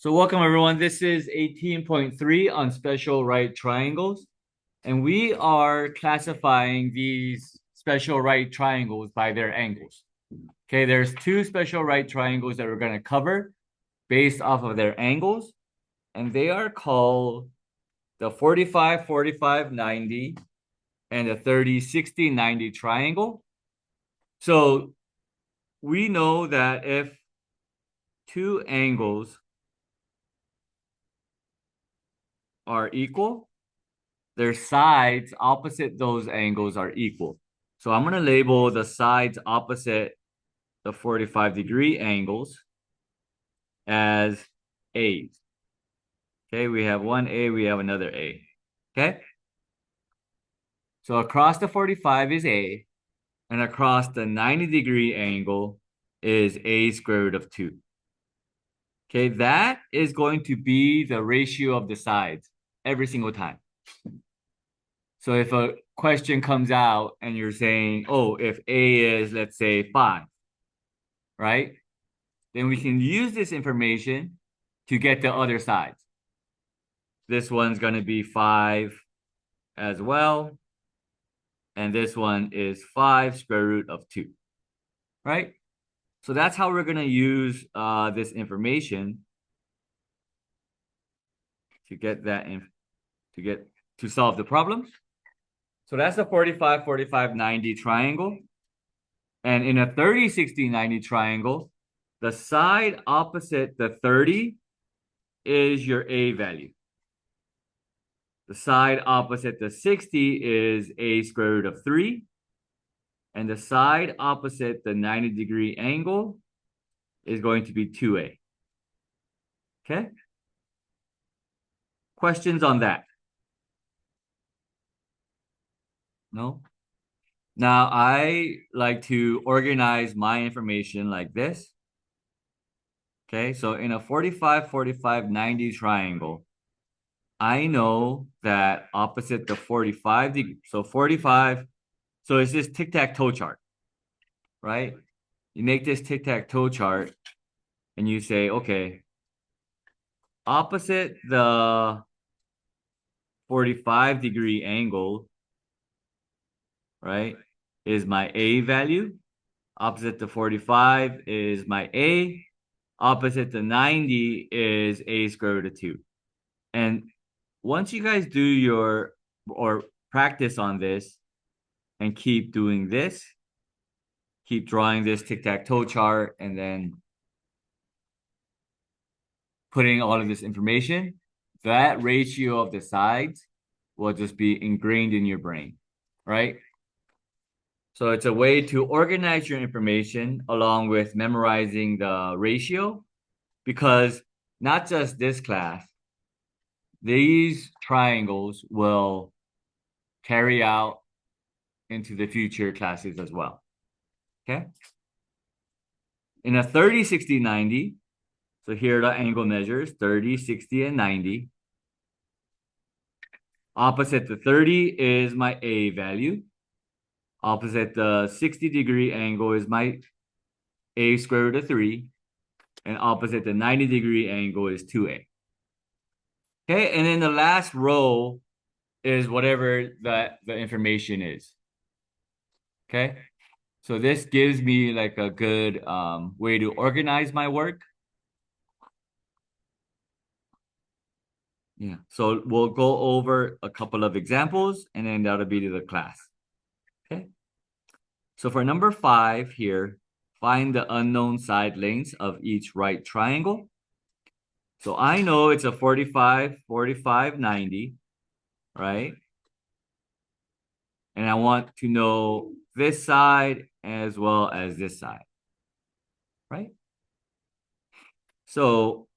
So welcome everyone. This is 18.3 on special right triangles. And we are classifying these special right triangles by their angles. Okay, there's two special right triangles that we're going to cover based off of their angles. And they are called the 45, 45, 90 and the 30, 60, 90 triangle. So we know that if two angles are equal, their sides opposite those angles are equal. So I'm going to label the sides opposite the 45-degree angles as A's. Okay, we have one A, we have another A. Okay? So across the 45 is A, and across the 90-degree angle is A square root of 2. Okay, that is going to be the ratio of the sides every single time. So if a question comes out and you're saying, oh, if A is, let's say, 5, right? Then we can use this information to get the other sides. This one's going to be 5 as well. And this one is 5 square root of 2, right? So that's how we're going to use this information to get that in, to solve the problem. So that's the 45, 45, 90 triangle. And in a 30, 60, 90 triangle, the side opposite the 30 is your A value. The side opposite the 60 is A square root of 3. And the side opposite the 90-degree angle is going to be 2A. Okay? Questions on that? No? Now, I like to organize my information like this. Okay, so in a 45, 45, 90 triangle, I know that opposite the 45, so 45, so it's this tic-tac-toe chart, right? You make this tic-tac-toe chart and you say, okay, opposite the 45-degree angle, right, is my A value. Opposite the 45 is my A. Opposite the 90 is A square root of 2. And once you guys do your, or practice on this and keep doing this, keep drawing this tic-tac-toe chart and then putting all of this information, that ratio of the sides will just be ingrained in your brain, right? So it's a way to organize your information along with memorizing the ratio, because not just this class, these triangles will carry out into the future classes as well. Okay? In a 30, 60, 90, so here are the angle measures, 30, 60, and 90. Opposite the 30 is my A value. Opposite the 60-degree angle is my A square root of 3. And opposite the 90-degree angle is 2A. Okay, and then the last row is whatever the information is. Okay, so this gives me like a good way to organize my work. Yeah, so we'll go over a couple of examples and then that'll be to the class. Okay, so for number 5 here, find the unknown side lengths of each right triangle. So I know it's a 45, 45, 90, right? And I want to know this side as well as this side, right? So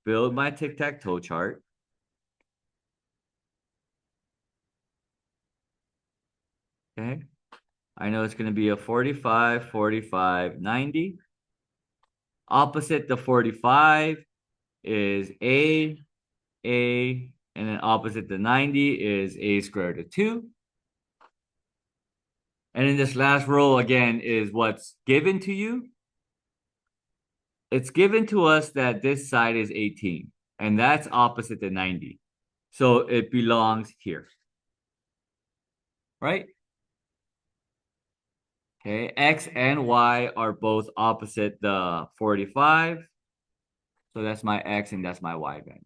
build my tic-tac-toe chart. Okay. I know it's going to be a 45, 45, 90. Opposite the 45 is A, and then opposite the 90 is A squared root of 2. And in this last row, again, is what's given to you. it's given to us that this side is 18, and that's opposite the 90. So it belongs here, right? Okay, X and Y are both opposite the 45. So that's my X and that's my Y value.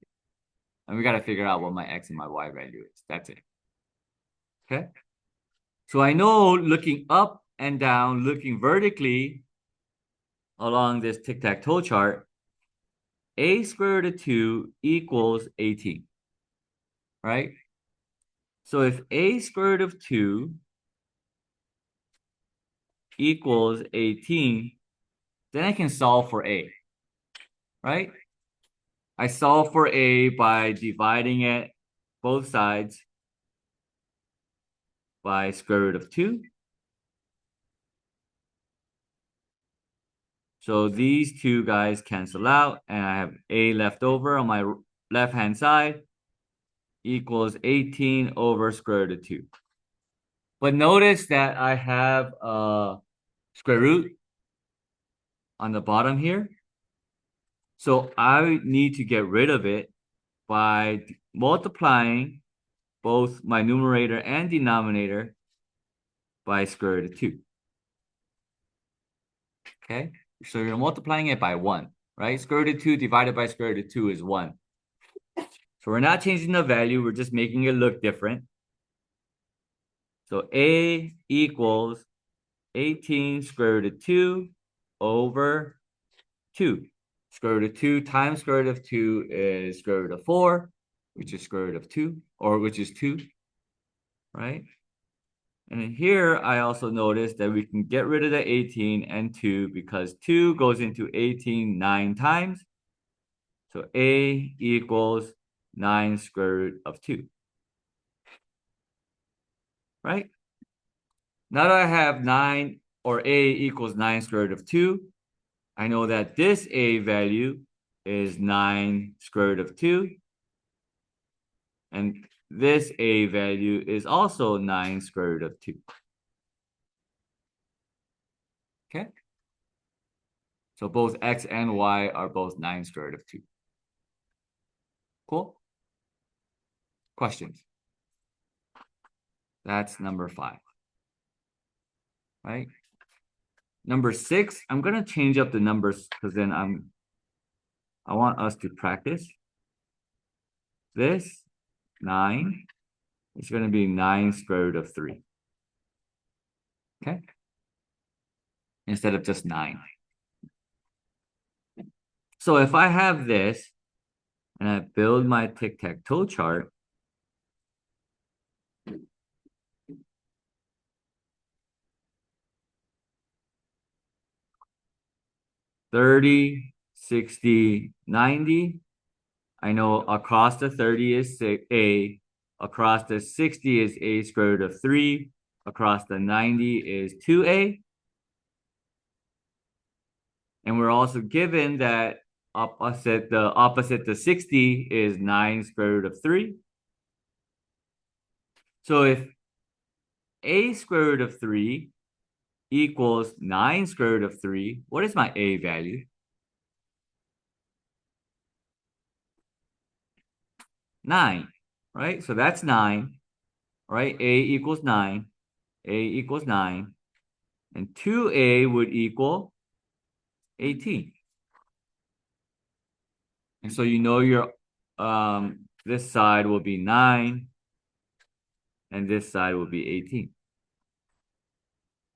And we got to figure out what my X and my Y value is. That's it. Okay. So I know looking up and down, looking vertically along this tic-tac-toe chart, a square root of 2 equals 18, right? So if a square root of 2 equals 18, then I can solve for a, right? I solve for a by dividing it both sides by square root of 2. So these two guys cancel out, and I have a left over on my left-hand side equals 18 over square root of 2. But notice that I have a square root on the bottom here. So I need to get rid of it by multiplying both my numerator and denominator by square root of 2. Okay, so you're multiplying it by 1, right? Square root of 2 divided by square root of 2 is 1. So we're not changing the value, we're just making it look different. So A equals 18 square root of 2 over 2. Square root of 2 times square root of 2 is square root of 4, which is square root of 2, or which is 2, right? And then here, I also noticed that we can get rid of the 18 and 2 because 2 goes into 18 9 times. So A equals 9 square root of 2, right? Now that I have 9, or A equals 9 square root of 2, I know that this A value is 9 square root of 2. And this A value is also 9 square root of 2. Okay? So both X and Y are both 9 square root of 2. Cool? Questions? That's number 5. Right? Number 6, I'm going to change up the numbers because then I want us to practice. This 9 is going to be 9 square root of 3. Okay? Instead of just 9. So if I have this and I build my tic-tac-toe chart, $30, $60, $90. I know across the 30 is A, across the 60 is A square root of 3, across the 90 is 2A. And we're also given that the opposite to 60 is 9 square root of 3. So if A square root of 3 equals 9 square root of 3, what is my A value? 9, right? So that's 9, right? A equals 9. A equals 9. And 2A would equal 18. And so you know your this side will be 9 and this side will be 18.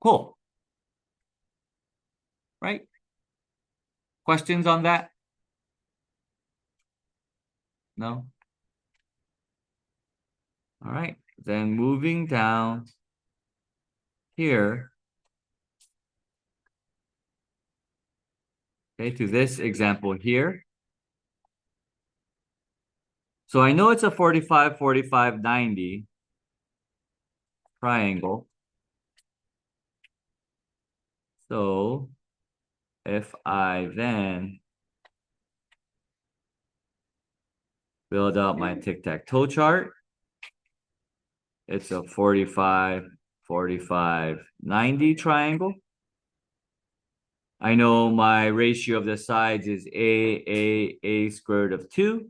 Cool. Right? Questions on that? No? All right. Then moving down here, okay, to this example here. So I know it's a 45, 45, 90 triangle. So if I then build out my tic-tac-toe chart, it's a 45, 45, 90 triangle. I know my ratio of the sides is a squared of 2.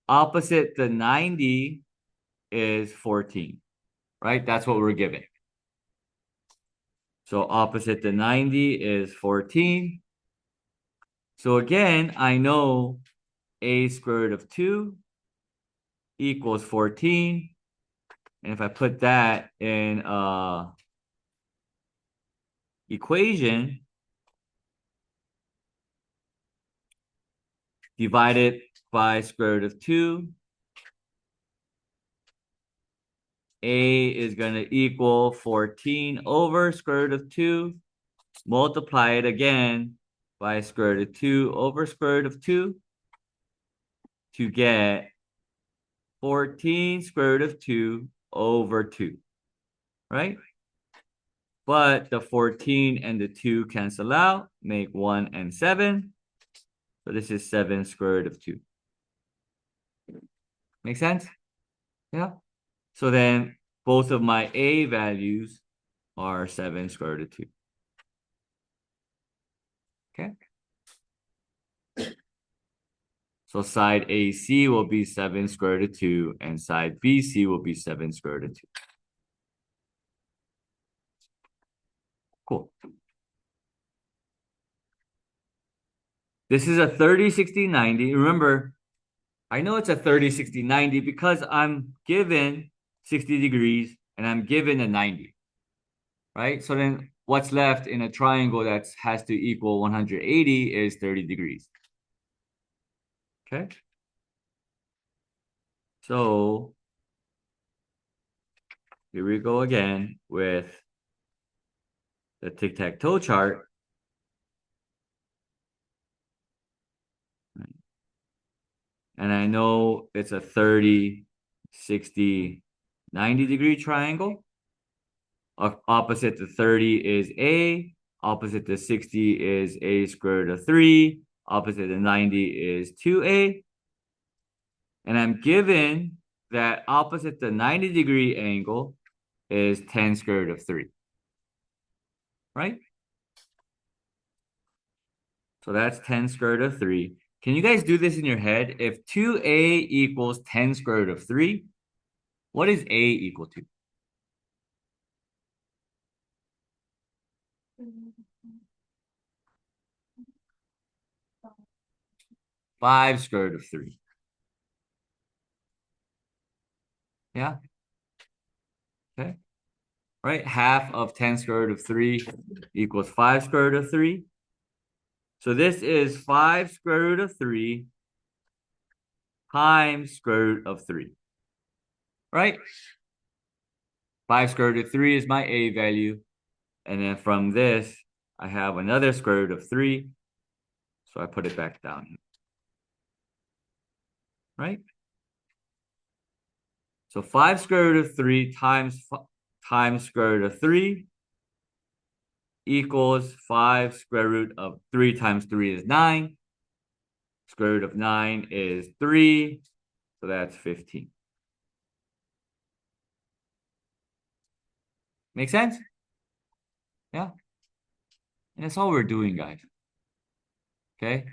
Opposite the 90 is 14, right? That's what we're given. So opposite the 90 is 14. So again, I know a squared of 2 equals 14. And if I put that in equation, divide it by square root of 2, a is going to equal 14 over square root of 2. Multiply it again by square root of 2 over square root of 2 to get 14 square root of 2 over 2, right? But the 14 and the 2 cancel out, make 1 and 7. So this is 7 square root of 2. Make sense? Yeah. So then both of my a values are 7 square root of 2. Okay. So side AC will be 7 square root of 2, and side BC will be 7 square root of 2. Cool. This is a 30, 60, 90. Remember, I know it's a 30, 60, 90 because I'm given 60 degrees and I'm given a 90, right? So then what's left in a triangle that has to equal 180 is 30 degrees. Okay. So here we go again with the tic-tac-toe chart. And I know it's a 30, 60, 90 degree triangle. Opposite to 30 is A. Opposite to 60 is A squared root of 3. Opposite to 90 is 2A. And I'm given that opposite the 90 degree angle is 10 square root of 3. Right? So that's 10 square root of 3. Can you guys do this in your head? If 2A equals 10 square root of 3, what is A equal to? 5 square root of 3. Yeah. Okay. Right? Half of 10 square root of 3 equals 5 square root of 3. So this is 5 square root of 3 times square root of 3. Right? 5 square root of 3 is my A value. And then from this, I have another square root of 3. So I put it back down here. Right? So 5 square root of 3 times square root of 3 equals 5 square root of 3 times 3 is 9. Square root of 9 is 3. So that's 15. Make sense? Yeah. And that's all we're doing, guys. Okay?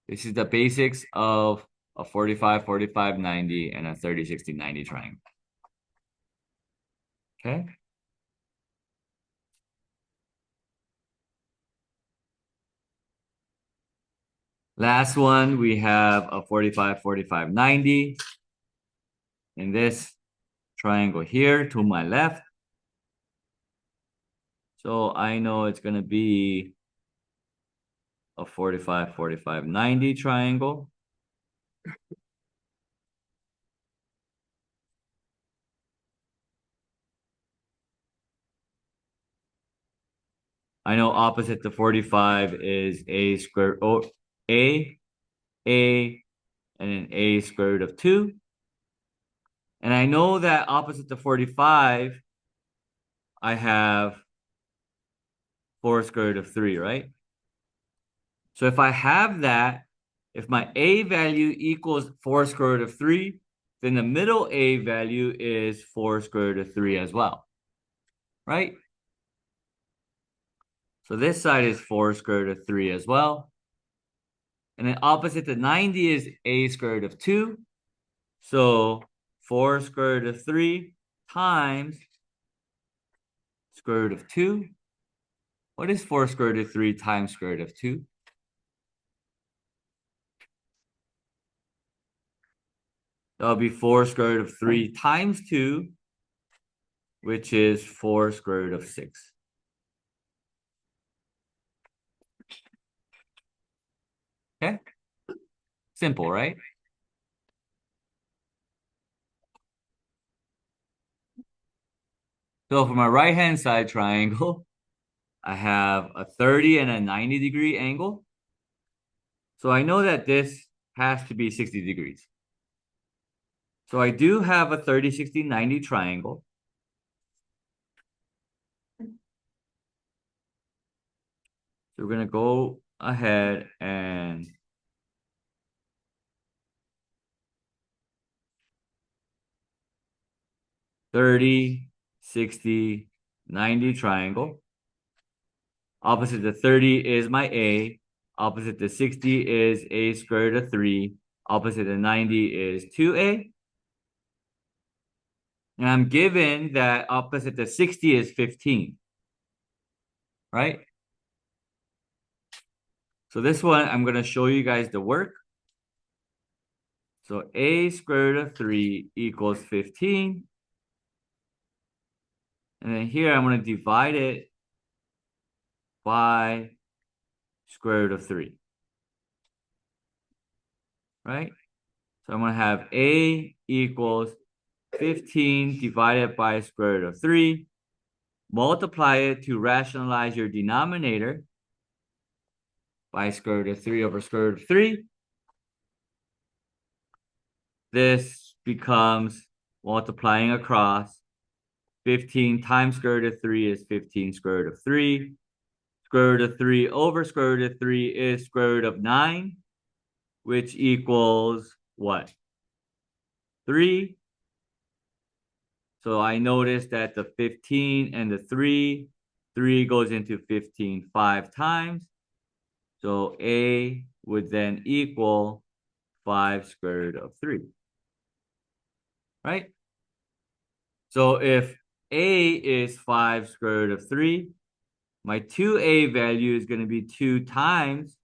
This is the basics of a 45, 45, 90, and a 30, 60, 90 triangle. Okay? Last one, we have a 45, 45, 90. In this triangle here to my left. So I know it's going to be a 45, 45, 90 triangle. I know opposite to 45 is a square, a, and an a square root of 2. And I know that opposite to 45, I have 4 square root of 3, right? So if I have that, if my a value equals 4 square root of 3, then the middle a value is 4 square root of 3 as well, right? So this side is 4 square root of 3 as well. And then opposite to 90 is a square root of 2. So 4 square root of 3 times square root of 2. What is 4 square root of 3 times square root of 2? That'll be 4 square root of 3 times 2, which is 4 square root of 6. Okay? Simple, right? So for my right-hand side triangle, I have a 30 and a 90-degree angle. So I know that this has to be 60 degrees. So I do have a 30, 60, 90 triangle. So we're going to go ahead and (30, 60, 90 triangle. Opposite to 30 is my A. Opposite to 60 is a square root of 3. Opposite to 90 is 2a. And I'm given that opposite to 60 is 15. Right? So this one, I'm going to show you guys the work. So a square root of 3 equals 15. And then here I'm going to divide it by square root of 3. Right? So I'm going to have a equals 15 divided by square root of 3. Multiply it to rationalize your denominator by square root of 3 over square root of 3. This becomes multiplying across 15 times square root of 3 is 15 square root of 3. Square root of 3 over square root of 3 is square root of 9, which equals what? 3. So I noticed that the 15 and the 3 goes into 15 5 times. So A would then equal 5 square root of 3. Right? So if A is 5 square root of 3, my 2A value is going to be 2 times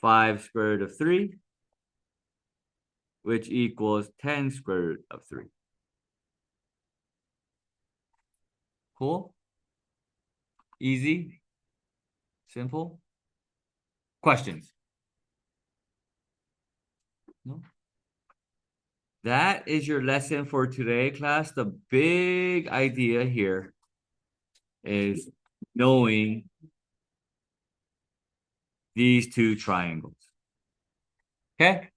5 square root of 3, which equals 10 square root of 3. Cool? Easy? Simple? Questions? No? That is your lesson for today, class. The big idea here is knowing these two triangles. Okay?